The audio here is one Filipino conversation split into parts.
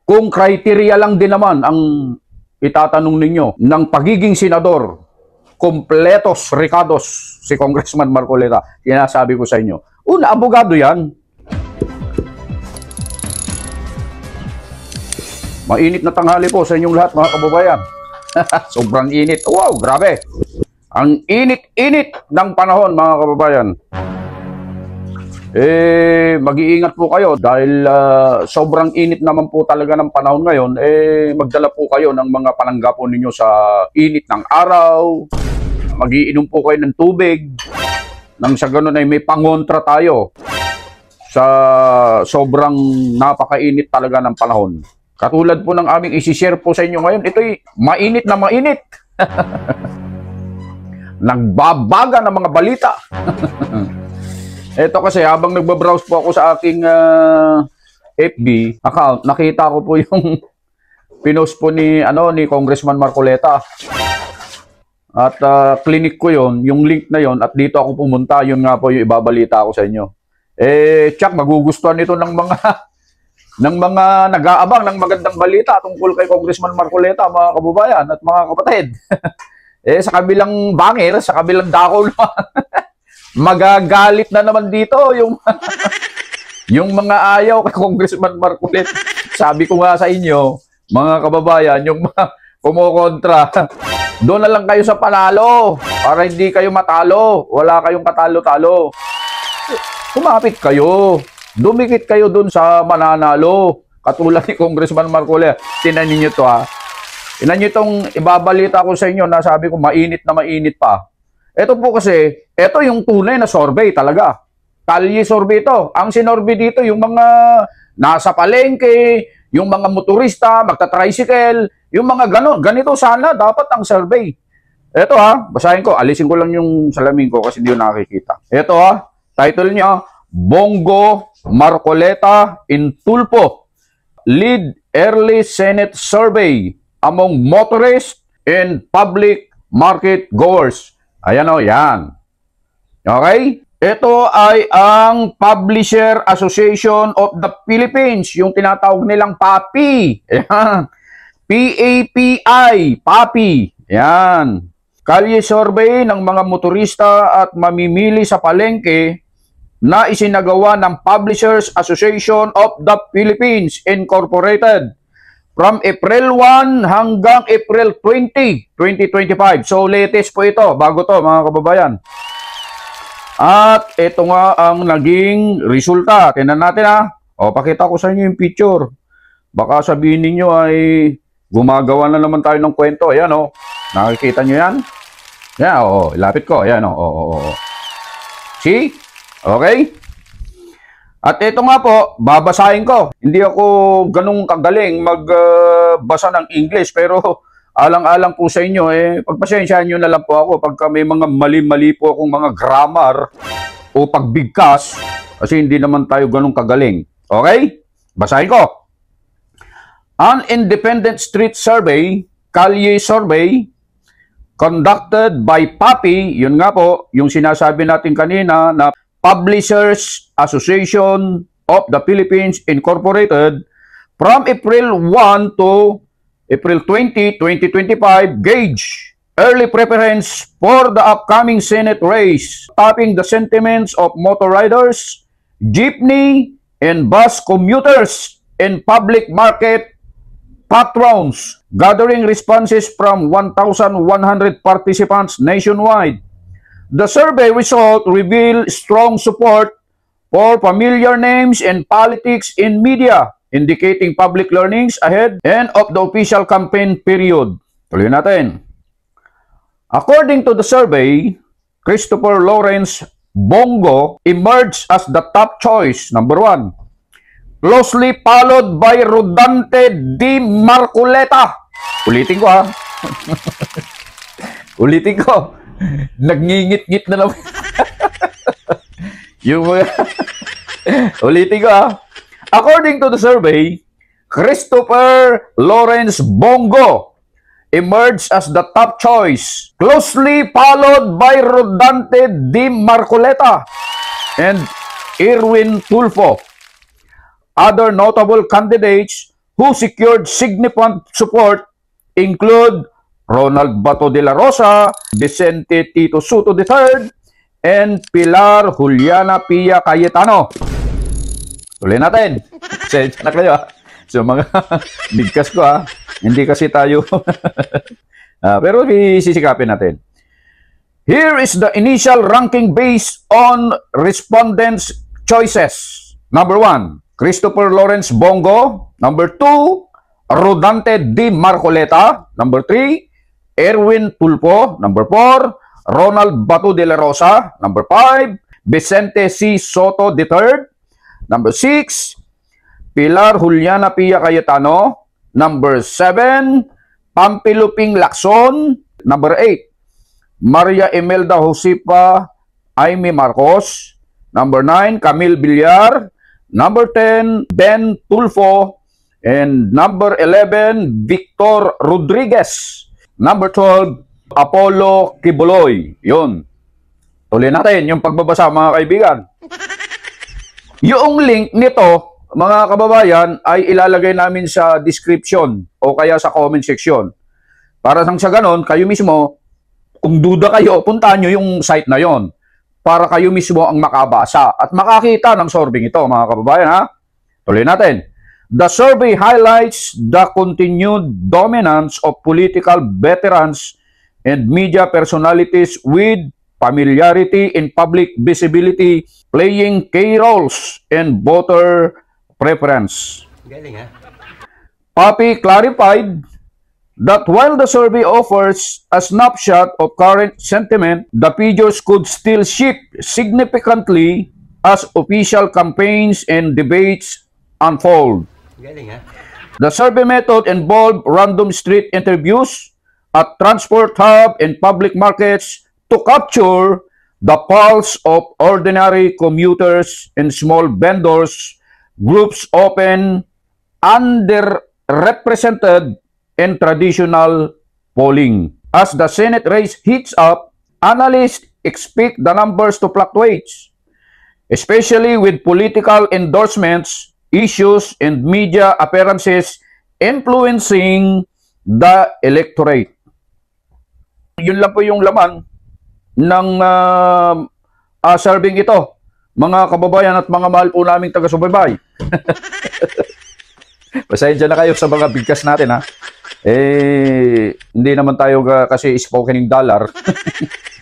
Kung criteria lang din naman ang itatanong ninyo ng pagiging senador, completos recados si Congressman Marcoleta, sinasabi ko sa inyo. Una, abogado yan. Mainit na tanghali po sa inyong lahat, mga kababayan. Sobrang init. Wow, grabe. Ang init-init ng panahon, mga kababayan. Mag-iingat po kayo dahil sobrang init naman po talaga ng panahon ngayon. Magdala po kayo ng mga panangga po ninyo sa init ng araw. Mag-iinom po kayo ng tubig. Nang sa ganun ay may pangontra tayo sa sobrang napakainit talaga ng panahon. Katulad po ng aming isi-share po sa inyo ngayon, ito'y mainit na mainit. Nagbabaga ng mga balita. Ito kasi habang nagbabrowse po ako sa aking FB account, nakita ko po yung pinost po ni Congressman Marcoleta. At clinic ko yon, yung link na yon, at dito ako pumunta, yun nga po yung ibabalita ko sa inyo. Tsak, magugustuhan ito ng mga nag-aabang ng magandang balita tungkol kay Congressman Marcoleta, mga kababayan at mga kapatid. Sa kabilang bangir, sa kabilang dako naman, magagalit na naman dito yung yung mga ayaw kay Congressman Marcoleta. Sabi ko nga sa inyo, mga kababayan, yung mga kumukontra, doon na lang kayo sa panalo para hindi kayo matalo. Wala kayong katalo-talo. Kumapit kayo. Dumikit kayo doon sa mananalo. Katulad ni Congressman Marcoleta. Tinan niyo to ha. Tinan niyo itong ibabalita ko sa inyo na sabi ko mainit na mainit pa. Ito po kasi, ito yung tunay na survey talaga. Kalye survey ito. Ang sinorvey dito, yung mga nasa palengke, yung mga motorista, magta-tricycle, yung mga ganito sana dapat ang survey. Ito ha, basahin ko. Alisin ko lang yung salamin ko kasi hindi ko nakikita. Ito ha, title niya, Bongo Marcoleta in Tulfo. Lead Early Senate Survey among motorists and public market goers. Ayan o, yan. Okay? Ito ay ang Publisher Association of the Philippines, yung tinatawag nilang PAPI. Ayan. PAPI, PAPI. Ayan. Kalye survey ng mga motorista at mamimili sa palengke na isinagawa ng Publishers Association of the Philippines Incorporated from April 1 hanggang April 20, 2025. So, latest po ito. Bago to, mga kababayan. At ito nga ang naging resulta. Tingnan natin ha. O, pakita ko sa inyo yung picture. Baka sabihin ninyo ay gumagawa na naman tayo ng kwento. Ayan o. Nakikita nyo yan? Yan o. Ilapit ko. Ayan o. See? Okay? At ito nga po, babasahin ko. Hindi ako ganung kagaling magbasa ng English, pero alang-alang po sa inyo, pagpasensyahan nyo na lang po ako pagka may mga mali-mali po akong mga grammar o pagbigkas, kasi hindi naman tayo ganung kagaling. Okay? Basahin ko. An independent street survey, Kalye survey, conducted by PAPI, yun nga po, yung sinasabi natin kanina na Publishers Association of the Philippines Incorporated from April 1 to April 20, 2025 gauge early preference for the upcoming Senate race, tapping the sentiments of motor riders, jeepney, and bus commuters and public market patrons, gathering responses from 1,100 participants nationwide. The survey result revealed strong support for familiar names and politics in media, indicating public learnings ahead and of the official campaign period. Tuloy natin. According to the survey, Christopher Lawrence Bongo emerged as the top choice, number 1, closely followed by Rodante D. Marcoleta. Ulitin ko ha. Ulitin ko. Nagngingit-ngit na naman. Yung ulitin ko ha. According to the survey, Christopher Lawrence Bongo emerged as the top choice, closely followed by Rodante D. Marcoleta and Erwin Tulfo. Other notable candidates who who secured significant support include Ronald Bato de la Rosa, Vicente Tito Soto III, and Pilar Juliana Pia Cayetano. Tuloy natin. Sensya na kayo ha. So mga bigkas ko ha. Hindi kasi tayo. Pero sisikapin natin. Here is the initial ranking based on respondents' choices. Number 1, Christopher Lawrence Bongo. Number 2, Rodante D. Marcoleta. Number 3, Erwin Tulfo. Number 4, Ronald Bato de la Rosa. Number 5, Vicente C. Soto III. Number 6, Pilar Juliana Pia Cayetano. Number 7, Pampiluping Lacson. Number 8, Maria Imelda Josepa Aimee Marcos. Number 9, Camille Villar. Number 10, Ben Tulfo. And number 11, Victor Rodriguez. Number 12, Apollo Kibuloy. Yun. Tuloy natin yung pagbabasa mga kaibigan. Yung link nito, mga kababayan, ay ilalagay namin sa description o kaya sa comment section. Para sa ganon, kayo mismo, kung duda kayo, puntahan nyo yung site na yon para kayo mismo ang makabasa at makakita ng sorbing ito, mga kababayan, ha? Tuloy natin. The survey highlights the continued dominance of political veterans and media personalities with familiarity and public visibility playing key roles in voter preference. Galing, ha? Papi clarified that while the survey offers a snapshot of current sentiment, the figures could still shift significantly as official campaigns and debates unfold. Galing, ha? The survey method involved random street interviews at transport hub and public markets to capture the pulse of ordinary commuters and small vendors, groups often underrepresented in traditional polling. As the Senate race heats up, analysts expect the numbers to fluctuate, especially with political endorsements, issues, and media appearances influencing the electorate. Yun lang po yung laman ng serving ito, mga kababayan at mga mahal po naming taga-subaybay. Pasensya na kayo sa mga bigkas natin, ha. Hindi naman tayo kasi spokening dollar.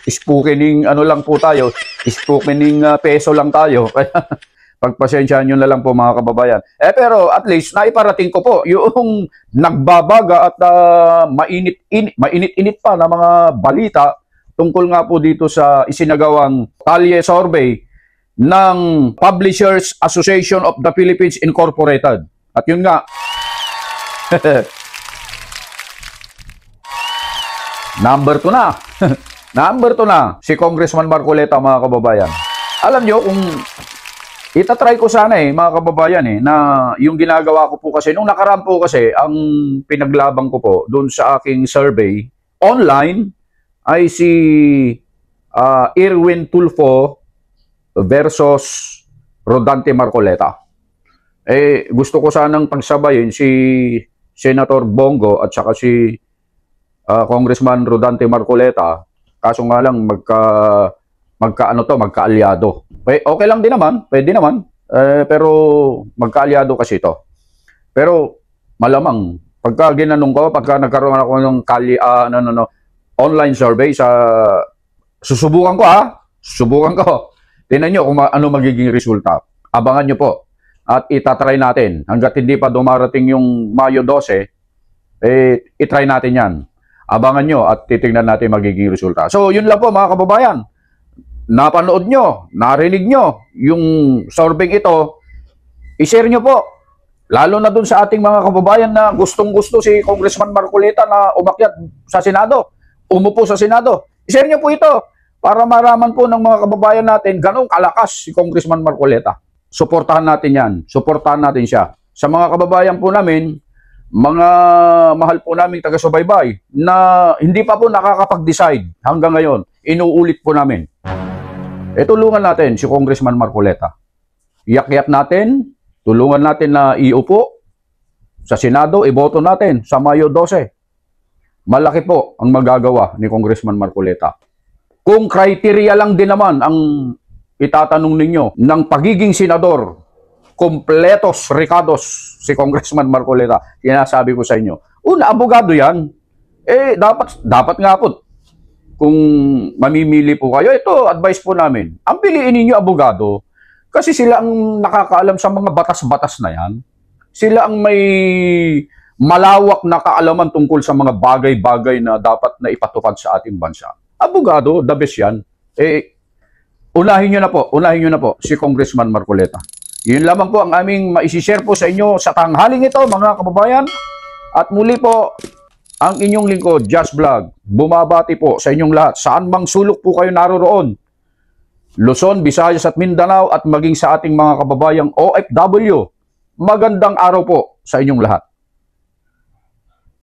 Spokening ano lang po tayo, spokening peso lang tayo. Kaya pagpasensyahan nyo na lang po, mga kababayan. Pero at least naiparating ko po yung nagbabaga at mainit-init pa na mga balita tungkol nga po dito sa isinagawang kalye survey ng Publishers Association of the Philippines Incorporated. At yun nga, number 2 na. Number 2 na, si Congressman Marcoleta, mga kababayan. Alam nyo, kung itatry ko sana mga kababayan na yung ginagawa ko po kasi, nung nakaraan po kasi, ang pinaglabang ko po doon sa aking survey online ay si Erwin Tulfo versus Rodante Marcoleta. Gusto ko sanang pagsabayin si Senator Bongo at saka si Congressman Rodante Marcoleta. Kaso nga lang magkaalyado. Okay lang din naman, pwede naman. Pero magkaalyado kasi ito. Pero malamang pagka ginanong ko, pagka nagkaroon ako ng online survey susubukan ko, susubukan ko. Tingnan nyo kung ano magiging resulta. Abangan nyo po. At itatry natin. Hanggat hindi pa dumarating yung Mayo 12, itry natin yan. Abangan nyo at titingnan natin magiging resulta. So, yun lang po, mga kababayan. Napanood nyo, narinig nyo yung survey ito, i-share nyo po. Lalo na dun sa ating mga kababayan na gustong-gusto si Congressman Marcoleta na umakyat sa Senado, umupo sa Senado. I-share nyo po ito para maraman po ng mga kababayan natin ganong kalakas si Congressman Marcoleta. Suportahan natin yan. Suportahan natin siya. Sa mga kababayan po namin, mga mahal po naming taga-subaybay na hindi pa po nakakapag-decide hanggang ngayon, inuulit po namin. Tulungan natin si Congressman Marcoleta. Iyak-iyak natin, tulungan natin na iupo Sa Senado, iboto natin sa Mayo 12. Malaki po ang magagawa ni Congressman Marcoleta. Kung criteria lang din naman ang itatanong ninyo ng pagiging senador, kompletos, ricados si Congressman Marcoleta, sinasabi ko sa inyo, una, abogado yan. Dapat nga po, kung mamimili po kayo, ito, advice po namin, ang piliin ninyo abogado, kasi sila ang nakakaalam sa mga batas-batas na yan. Sila ang may malawak na kaalaman tungkol sa mga bagay-bagay na dapat na ipatupad sa ating bansa. Abogado, the best yan. Unahin nyo na po si Congressman Marcoleta. Yun lamang po ang aming maisishare po sa inyo sa tanghaling ito, mga kababayan. At muli po, ang inyong lingkod, Just Vlog, bumabati po sa inyong lahat. Saan mang sulok po kayo naroroon. Luzon, Visayas at Mindanao at maging sa ating mga kababayang OFW. Magandang araw po sa inyong lahat.